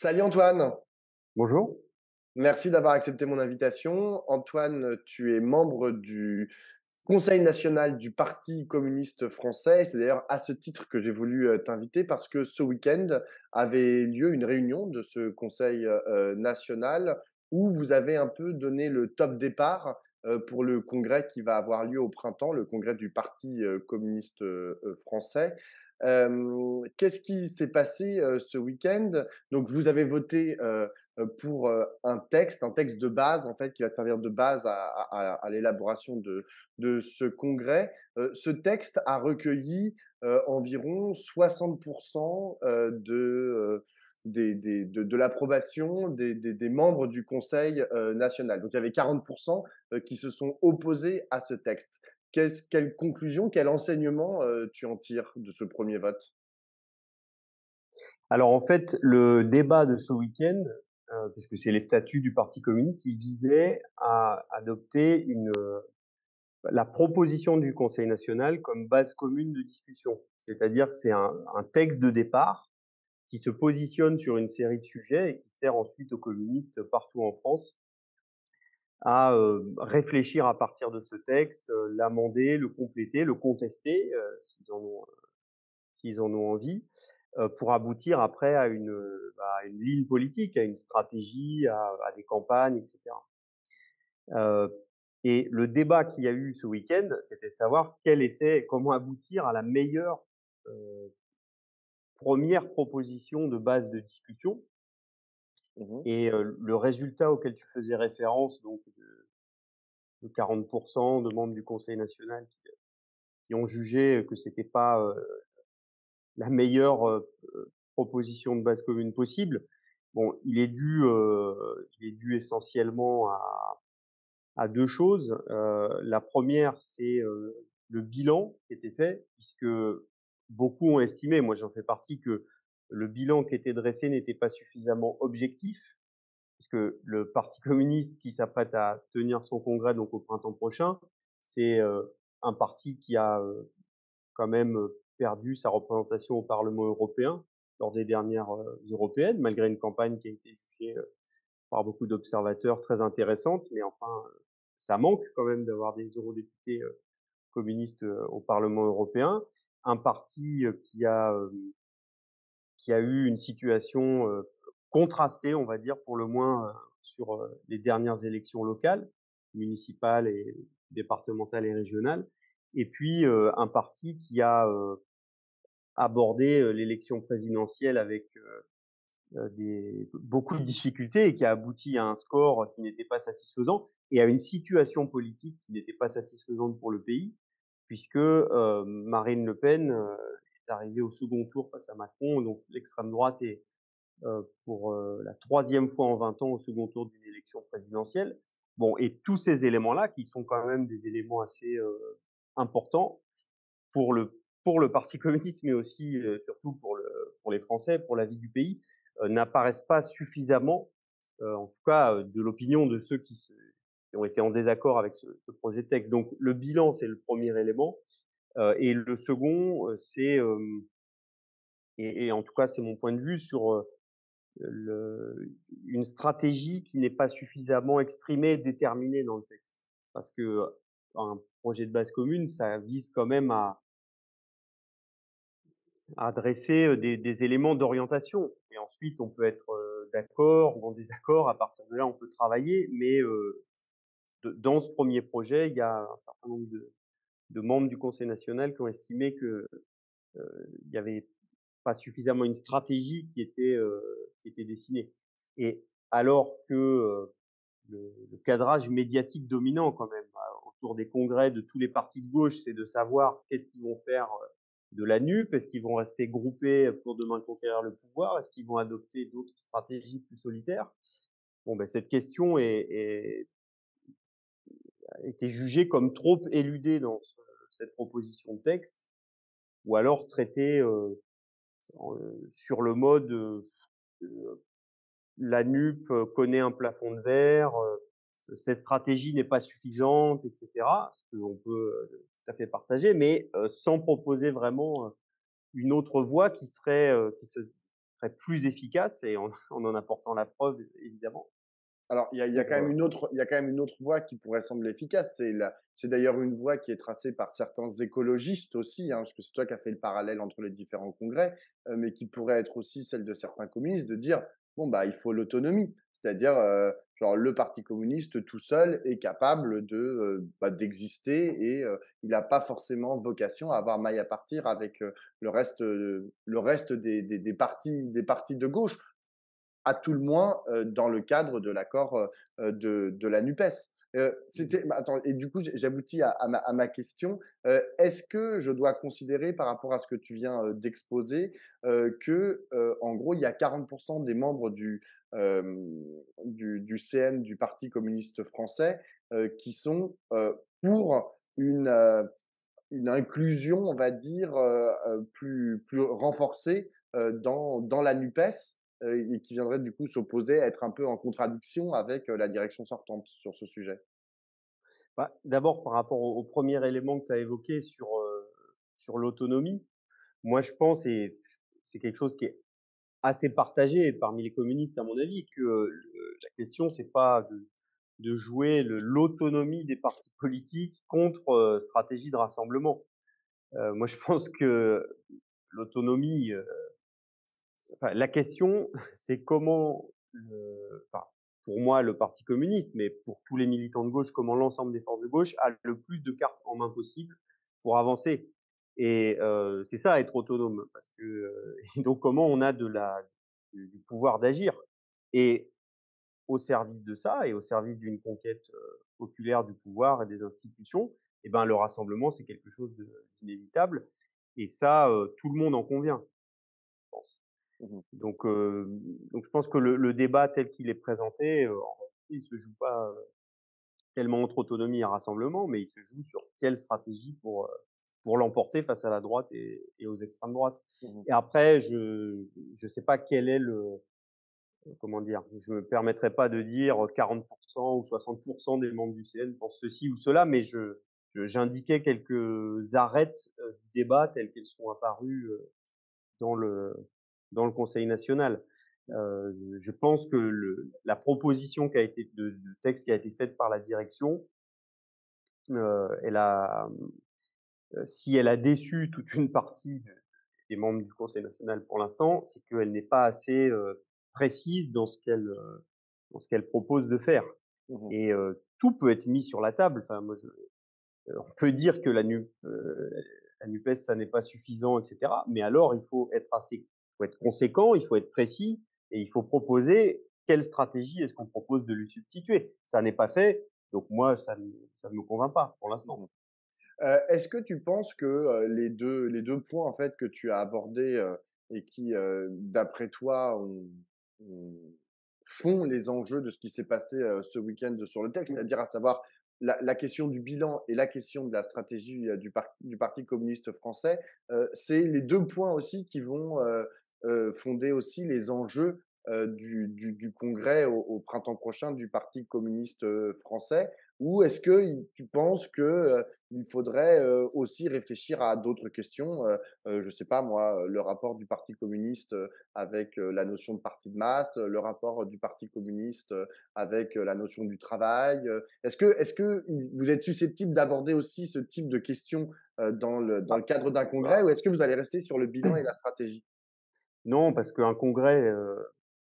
Salut Antoine, Bonjour. merci d'avoir accepté mon invitation. Antoine, tu es membre du Conseil national du Parti communiste français. C'est d'ailleurs à ce titre que j'ai voulu t'inviter parce que ce week-end avait lieu une réunion de ce Conseil national où vous avez un peu donné le top départ pour le congrès qui va avoir lieu au printemps, le congrès du Parti communiste français. Qu'est-ce qui s'est passé ce week-end? Donc, vous avez voté pour un texte de base, en fait, qui va servir de base à l'élaboration de ce congrès. Ce texte a recueilli environ 60% de l'approbation des membres du Conseil national. Donc il y avait 40% qui se sont opposés à ce texte. Quelle conclusion, quel enseignement tu en tires de ce premier vote? Alors en fait, le débat de ce week-end, puisque c'est les statuts du Parti communiste, il visait à adopter la proposition du Conseil national comme base commune de discussion. C'est-à-dire que c'est un texte de départ qui se positionne sur une série de sujets et qui sert ensuite aux communistes partout en France à réfléchir à partir de ce texte, l'amender, le compléter, le contester s'ils en ont envie, pour aboutir après à une ligne politique, à une stratégie, à des campagnes, et cetera. Heu et le débat qu'il y a eu ce week-end, c'était de savoir comment aboutir à la meilleure, heu, 1re proposition de base de discussion. Mmh. Et le résultat auquel tu faisais référence, donc de 40 de membres du Conseil national qui ont jugé que c'était pas, la meilleure, proposition de base commune possible. Bon, il est dû essentiellement à 2 choses. La première, c'est, le bilan qui était fait, puisque beaucoup ont estimé, moi j'en fais partie, que le bilan qui était dressé n'était pas suffisamment objectif, puisque le Parti communiste qui s'apprête à tenir son congrès donc au printemps prochain, c'est, un parti qui a, quand même perdu sa représentation au Parlement européen lors des dernières européennes, malgré une campagne qui a été jugée par beaucoup d'observateurs très intéressante. Mais enfin, ça manque quand même d'avoir des eurodéputés communistes au Parlement européen. Un parti qui a eu une situation contrastée, on va dire, pour le moins, sur les dernières élections locales, municipales et départementales et régionales. Et puis un parti qui a abordé l'élection présidentielle avec beaucoup de difficultés et qui a abouti à un score qui n'était pas satisfaisant et à une situation politique qui n'était pas satisfaisante pour le pays, puisque Marine Le Pen est arrivée au second tour face à Macron. Donc l'extrême droite est pour la 3e fois en 20 ans au second tour d'une élection présidentielle. Bon, et tous ces éléments-là, qui sont quand même des éléments assez importants, pour le parti communiste, mais aussi, surtout pour les Français, pour la vie du pays, n'apparaissent pas suffisamment, en tout cas, de l'opinion de ceux qui ont été en désaccord avec ce projet de texte. Donc le bilan, c'est le premier élément, et le second, c'est, et en tout cas, c'est mon point de vue sur, le une stratégie qui n'est pas suffisamment exprimée et déterminée dans le texte. Parce que, un projet de base commune, ça vise quand même à dresser, des éléments d'orientation, et ensuite on peut être, d'accord ou en désaccord. À partir de là, on peut travailler, mais dans ce premier projet, il y a un certain nombre de membres du Conseil national qui ont estimé que, il y avait pas suffisamment une stratégie qui était dessinée. Et alors que, le cadrage médiatique dominant quand même, autour des congrès de tous les partis de gauche, c'est de savoir qu'est-ce qu'ils vont faire, de la NUP. Est-ce qu'ils vont rester groupés pour demain conquérir le pouvoir? Est-ce qu'ils vont adopter d'autres stratégies plus solitaires? Bon, ben, cette question a été jugée comme trop éludée dans cette proposition de texte, ou alors traitée, sur le mode, la NUP connaît un plafond de verre, cette stratégie n'est pas suffisante, et cetera. Ce qu'on peut tout à fait partager, mais sans proposer vraiment une autre voie qui serait, serait plus efficace et en en apportant la preuve évidemment Alors, il y a quand pour, même une autre, il y a quand même une autre voie qui pourrait sembler efficace. C'est d'ailleurs une voie qui est tracée par certains écologistes aussi, hein, parce que c'est toi qui as fait le parallèle entre les différents congrès, mais qui pourrait être aussi celle de certains communistes, de dire bon bah il faut l'autonomie, c'est-à-dire genre le Parti communiste tout seul est capable de bah, d'exister et il n'a pas forcément vocation à avoir maille à partir avec le reste des partis de gauche à tout le moins dans le cadre de l'accord de la NUPES. Attends, et du coup, j'aboutis à ma question. Est-ce que je dois considérer, par rapport à ce que tu viens d'exposer, que, en gros, il y a 40% des membres du CN, du Parti communiste français, qui sont pour une inclusion, on va dire, plus renforcée dans la NUPES et qui viendrait du coup s'opposer, être un peu en contradiction avec la direction sortante sur ce sujet. bah, d'abord par rapport au 1er élément que tu as évoqué sur l'autonomie, moi je pense et c'est quelque chose qui est assez partagé parmi les communistes à mon avis que, la question c'est pas de jouer l'autonomie des partis politiques contre, stratégie de rassemblement. Moi je pense que l'autonomie, enfin la question c'est comment enfin pour moi le parti communiste, mais pour tous les militants de gauche, comment l'ensemble des forces de gauche a le plus de cartes en main possible pour avancer et c'est ça être autonome parce que, et donc comment on a du pouvoir d'agir et au service de ça et au service d'une conquête, populaire du pouvoir et des institutions et ben, le rassemblement, c'est quelque chose d'inévitable et ça, tout le monde en convient, je pense. Mmh. Donc donc je pense que le débat tel qu'il est présenté, en réalité, il se joue pas, tellement entre autonomie et rassemblement, mais il se joue sur quelle stratégie pour l'emporter face à la droite et aux extrêmes droites. Mmh. Et après je sais pas quel est le comment dire? Je me permettrai pas de dire 40 ou 60 des membres du CN pensent ceci ou cela, mais j'indiquais quelques arêtes, du débat telles qu'elles sont apparues, dans le dans le Conseil national. Je pense que la proposition qui a été de texte qui a été faite par la direction, elle a, si elle a déçu toute une partie des membres du Conseil national pour l'instant, c'est qu'elle n'est pas assez, précise dans ce qu'elle propose de faire Mmh. et tout peut être mis sur la table. Enfin moi on peut dire que la NUPES, ça n'est pas suffisant, et cetera. Mais alors, il faut être conséquent, il faut être précis et il faut proposer quelle stratégie est-ce qu'on propose de lui substituer. Ça n'est pas fait, donc moi, ça ne me convainc pas pour l'instant. Mmh. Est-ce que tu penses que les deux points en fait que tu as abordés et qui, d'après toi, font les enjeux de ce qui s'est passé ce week-end sur le texte, c'est-à-dire à savoir la question du bilan et la question de la stratégie du Parti communiste français, c'est les deux points aussi qui vont fonder aussi les enjeux du congrès au printemps prochain du Parti communiste français. Ou est-ce que tu penses que il faudrait aussi réfléchir à d'autres questions, je sais pas moi, le rapport du Parti communiste avec la notion de parti de masse, le rapport du Parti communiste avec la notion du travail. Est-ce que vous êtes susceptible d'aborder aussi ce type de questions dans le Ah, cadre d'un congrès, bah, ou est-ce que vous allez rester sur le bilan et la stratégie? non, parce qu'un congrès,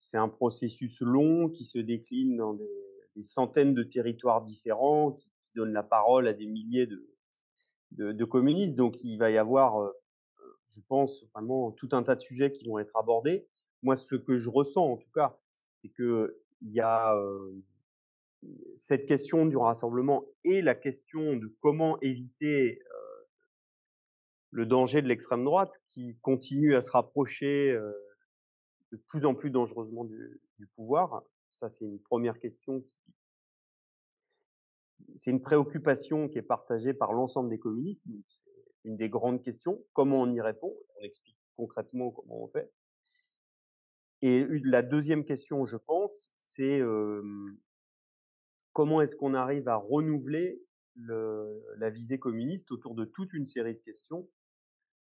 c'est un processus long qui se décline dans des centaines de territoires différents, qui donne la parole à des milliers de communistes. Donc il va y avoir, je pense vraiment tout un tas de sujets qui vont être abordés. Moi, ce que je ressens en tout cas, c'est qu'il y a, cette question du rassemblement et la question de comment éviter, le danger de l'extrême droite qui continue à se rapprocher, de plus en plus dangereusement du pouvoir. Ça, c'est une première question qui c'est une préoccupation qui est partagée par l'ensemble des communistes, donc c'est une des grandes questions. Comment on y répond? On explique concrètement comment on fait. Et la deuxième question, je pense, c'est, comment est-ce qu'on arrive à renouveler la visée communiste autour de toute une série de questions?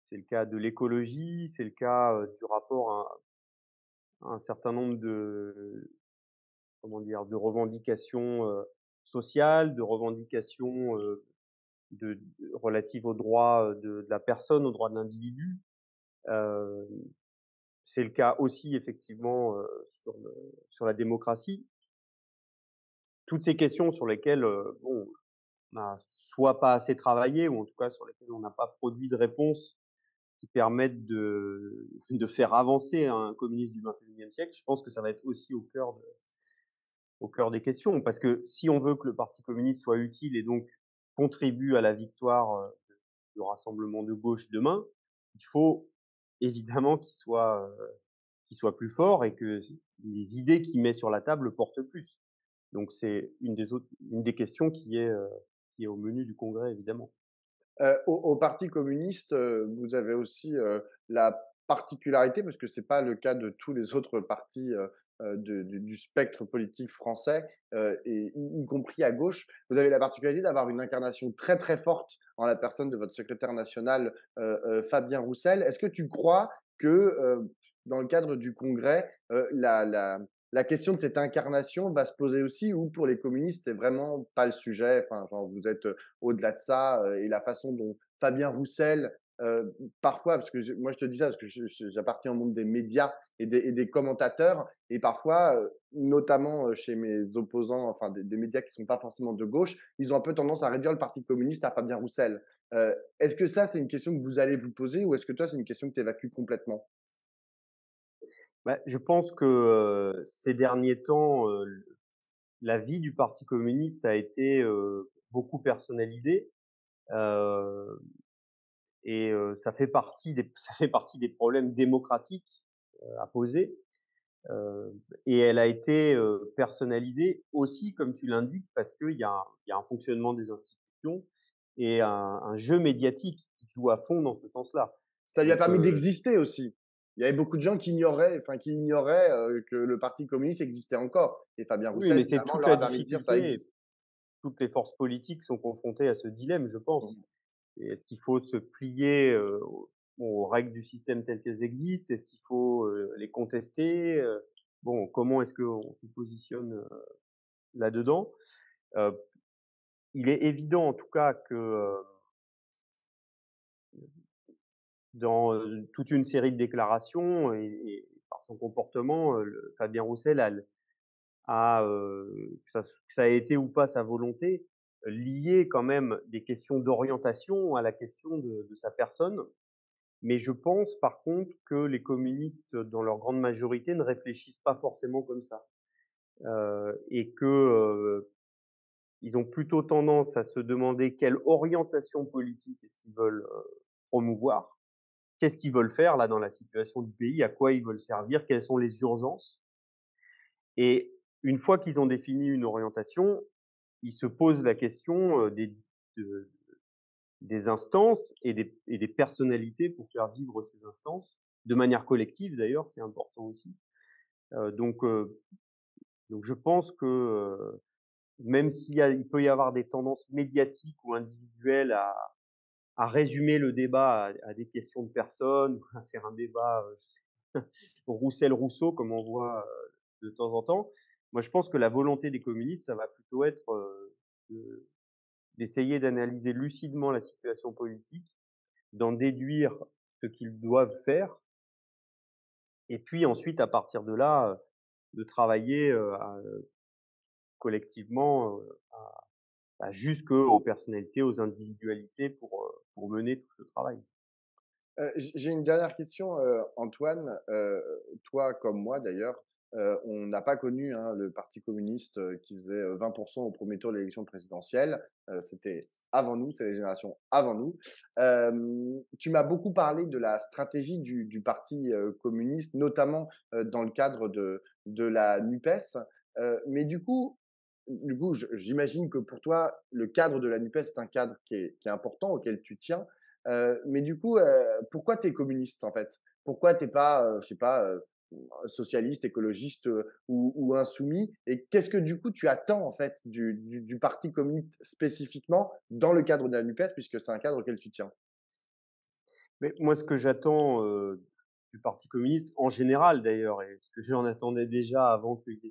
C'est le cas de l'écologie, c'est le cas, du rapport un certain nombre de, comment dire, de revendications, sociales, de revendications, relatives aux droits, de la personne, aux droits de l'individu. Heu, c'est le cas aussi effectivement, sur la démocratie. Toutes ces questions sur lesquelles, bon, on n'a soit pas assez travaillé ou en tout cas sur lesquelles on n'a pas produit de réponses qui permettent de faire avancer un communiste du XXIe siècle. Je pense que ça va être aussi au cœur des questions. Parce que si on veut que le parti communiste soit utile et donc contribue à la victoire, du rassemblement de gauche demain, il faut évidemment qu'il soit plus fort et que les idées qu'il met sur la table le portent plus. Donc c'est une des questions qui est au menu du congrès évidemment. Au Parti communiste, vous avez aussi, la particularité, parce que c'est pas le cas de tous les autres partis, du spectre politique français, et y compris à gauche. Vous avez la particularité d'avoir une incarnation très, très forte en la personne de votre secrétaire national, Fabien Roussel. Est-ce que tu crois que, dans le cadre du congrès, la question de cette incarnation va se poser aussi, ou pour les communistes, c'est vraiment pas le sujet? Enfin, genre, vous êtes, au-delà de ça, et la façon dont Fabien Roussel, parfois, parce que moi je te dis ça parce que j'appartiens au monde des médias et des commentateurs, et parfois, notamment chez mes opposants, enfin des médias qui ne sont pas forcément de gauche, ils ont un peu tendance à réduire le Parti communiste à Fabien Roussel. Est-ce que ça, c'est une question que vous allez vous poser, ou est-ce que toi, c'est une question que tu évacues complètement? Bah, je pense que, ces derniers temps, la vie du parti communiste a été, beaucoup personnalisée, heu ça fait partie des ça fait partie des problèmes démocratiques, à poser, et elle a été, personnalisée aussi, comme tu l'indiques, parce qu'il y a un fonctionnement des institutions et un jeu médiatique qui joue à fond dans ce sens-là. Ça lui a Donc, permis d'exister aussi. Il y avait beaucoup de gens qui ignoraient, que le Parti communiste existait encore, et Fabien oui, Roussel, mais c'est finalement, toute leur la a permis de dire: «Ça difficulté et existe». toutes les forces politiques sont confrontées à ce dilemme, je pense. Mmh. Et est-ce qu'il faut se plier, aux règles du système telles qu'elles existent? Est-ce qu'il faut, les contester? Bon, comment est-ce qu'on se positionne, là-dedans? Heu, il est évident en tout cas que, dans, toute une série de déclarations et par son comportement, le Fabien Roussel que ça a été ou pas sa volonté, lié quand même des questions d'orientation à la question de sa personne. Mais je pense par contre que les communistes, dans leur grande majorité, ne réfléchissent pas forcément comme ça, et que, ils ont plutôt tendance à se demander quelle orientation politique est-ce qu'ils veulent, promouvoir. Qu'est-ce qu'ils veulent faire là dans la situation du pays? À quoi ils veulent servir? Quelles sont les urgences? Et une fois qu'ils ont défini une orientation, ils se posent la question, de des instances et des personnalités pour faire vivre ces instances, de manière collective d'ailleurs, c'est important aussi. Heu, donc heu, donc je pense que, même il peut y avoir des tendances médiatiques ou individuelles à résumer le débat à des questions de personnes, à faire un débat, je sais Roussel-Rousseau comme on voit, de temps en temps. Moi je pense que la volonté des communistes, ça va plutôt être, de d'essayer d'analyser lucidement la situation politique, d'en déduire ce qu'ils doivent faire et puis ensuite à partir de là, de travailler, collectivement, jusqu'aux personnalités, aux individualités pour mener tout ce travail. J'ai une dernière question, Antoine. Toi comme moi d'ailleurs, on n'a pas connu, hein, le parti communiste, qui faisait, 20 au premier tour de l'élection présidentielle. C'était avant nous, c'est les générations avant nous. Tu m'as beaucoup parlé de la stratégie du parti, communiste, notamment, dans le cadre de la NUPES. Mais du coup, j'imagine que pour toi, le cadre de la NUPES est un cadre qui est important, auquel tu tiens. Mais du coup, pourquoi tu es communiste, en fait? Pourquoi tu es pas, je sais pas, socialiste, écologiste, ou insoumis? Et qu'est-ce que du coup tu attends, en fait, du parti communiste spécifiquement dans le cadre de la NUPES, puisque c'est un cadre auquel tu tiens? Mais moi ce que j'attends, du parti communiste en général d'ailleurs, et ce que j'en attendais déjà avant qu'il y ait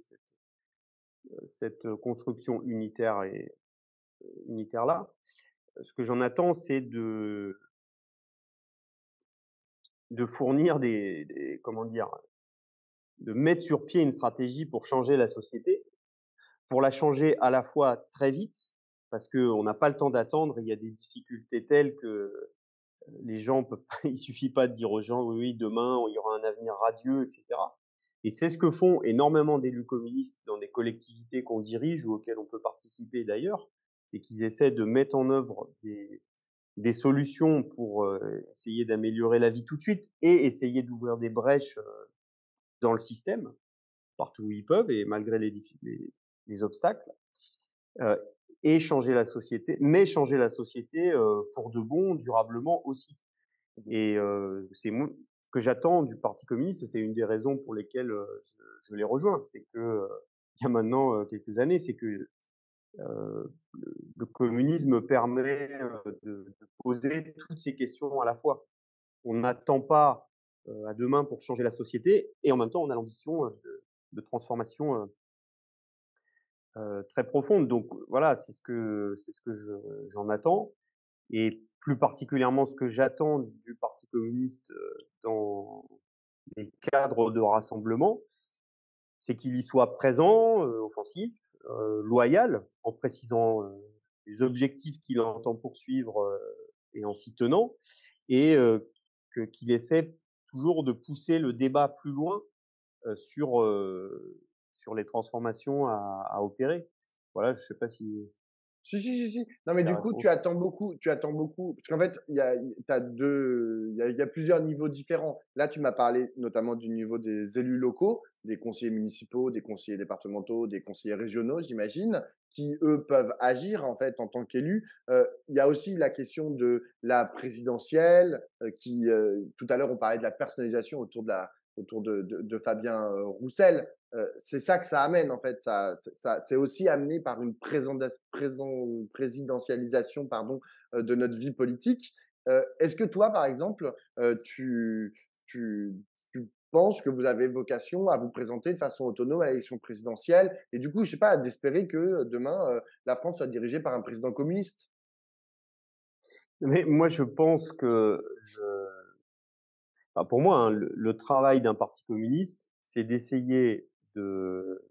cette construction unitaire là. Ce que j'en attends, c'est de fournir des comment dire? De mettre sur pied une stratégie pour changer la société, pour la changer à la fois très vite, parce qu'on n'a pas le temps d'attendre. Il y a des difficultés telles que les gens peuvent pas il suffit pas de dire aux gens: «Oui, oui, demain, il y aura un avenir radieux» et cetera, et c'est ce que font énormément d'élus communistes dans des collectivités qu'on dirige ou auxquelles on peut participer d'ailleurs. C'est qu'ils essaient de mettre en œuvre des solutions pour, essayer d'améliorer la vie tout de suite et essayer d'ouvrir des brèches, dans le système, partout où ils peuvent et malgré les obstacles, heu et changer la société, mais changer la société, pour de bon, durablement aussi. Mmh. Et c'est moi ce que j'attends du parti communiste, et c'est une des raisons pour lesquelles, je les rejoins. C'est que, il y a maintenant, quelques années, c'est que, le communisme permet, de poser toutes ces questions à la fois. On n'attend pas, à demain pour changer la société, et en même temps on a l'ambition, de transformation, très profonde. Donc voilà, c'est ce que j'en attends, et plus particulièrement ce que j'attends du parti communiste, dans les cadres de rassemblement, c'est qu'il y soit présent, offensif, loyal, en précisant, les objectifs qu'il entend poursuivre, et en s'y tenant, et qu'il essaie toujours de pousser le débat plus loin, heu, sur, heu, sur les transformations à opérer. Voilà, je sais pas si Si, si, si, si. Non, mais la du coup, réponse. tu attends beaucoup parce qu'en fait, il y a plusieurs niveaux différents. Là, tu m'as parlé notamment du niveau des élus locaux, des conseillers municipaux, des conseillers départementaux, des conseillers régionaux, j'imagine, qui, eux, peuvent agir, en fait, en tant qu'élus. Il y a aussi la question de la présidentielle, tout à l'heure, on parlait de la personnalisation autour de Fabien, Roussel. C'est ça que ça amène en fait. C'est aussi amené par une présidentialisation pardon, de notre vie politique. Est-ce que toi, par exemple, tu, tu penses que vous avez vocation à vous présenter de façon autonome à l'élection présidentielle et du coup, je sais pas, d'espérer que demain, la France soit dirigée par un président communiste? Mais moi, je pense que je enfin, pour moi, hein, le travail d'un parti communiste, c'est d'essayer de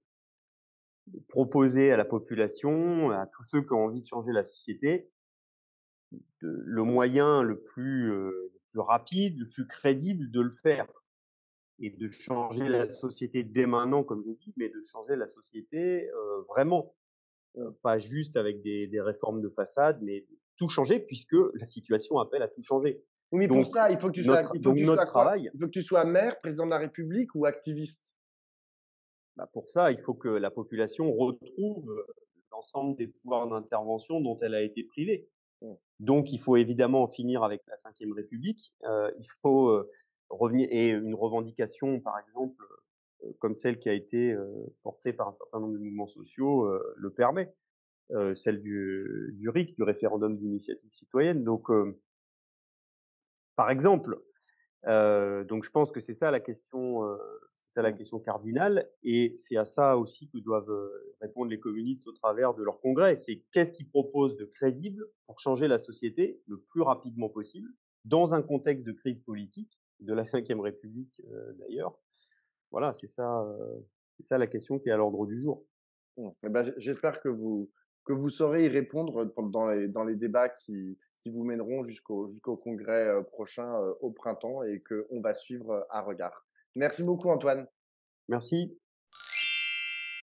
proposer à la population, à tous ceux qui ont envie de changer la société, le moyen le plus rapide, le plus crédible de le faire, et de changer la société dès maintenant, comme j'ai dit, mais de changer la société, vraiment. Mmh. Pas juste avec des réformes de façade, mais tout changer puisque la situation appelle à tout changer. Oui, mais pour Donc ça, notre travail, il faut que tu sois maire, président de la République ou activiste. bah, pour ça, il faut que la population retrouve, l'ensemble des pouvoirs d'intervention dont elle a été privée. Mmh. Donc il faut évidemment en finir avec la Cinquième République, il faut, revenir, et une revendication, par exemple, comme celle qui a été, portée par un certain nombre de mouvements sociaux, le permet, celle du RIC, du référendum d'initiative citoyenne. Donc par exemple, donc je pense que c'est ça la Mmh. question cardinale, et c'est à ça aussi que doivent, répondre les communistes au travers de leur congrès. C'est qu'est-ce qu'ils proposent de crédible pour changer la société le plus rapidement possible, dans un contexte de crise politique, de la Cinquième République, d'ailleurs. Voilà, c'est ça la question qui est à l'ordre du jour. Mmh. Et ben, j'espère que vous saurez y répondre dans les débats qui vous mèneront jusqu'au congrès prochain au printemps et qu'on va suivre à regard. Merci beaucoup, Antoine. Merci.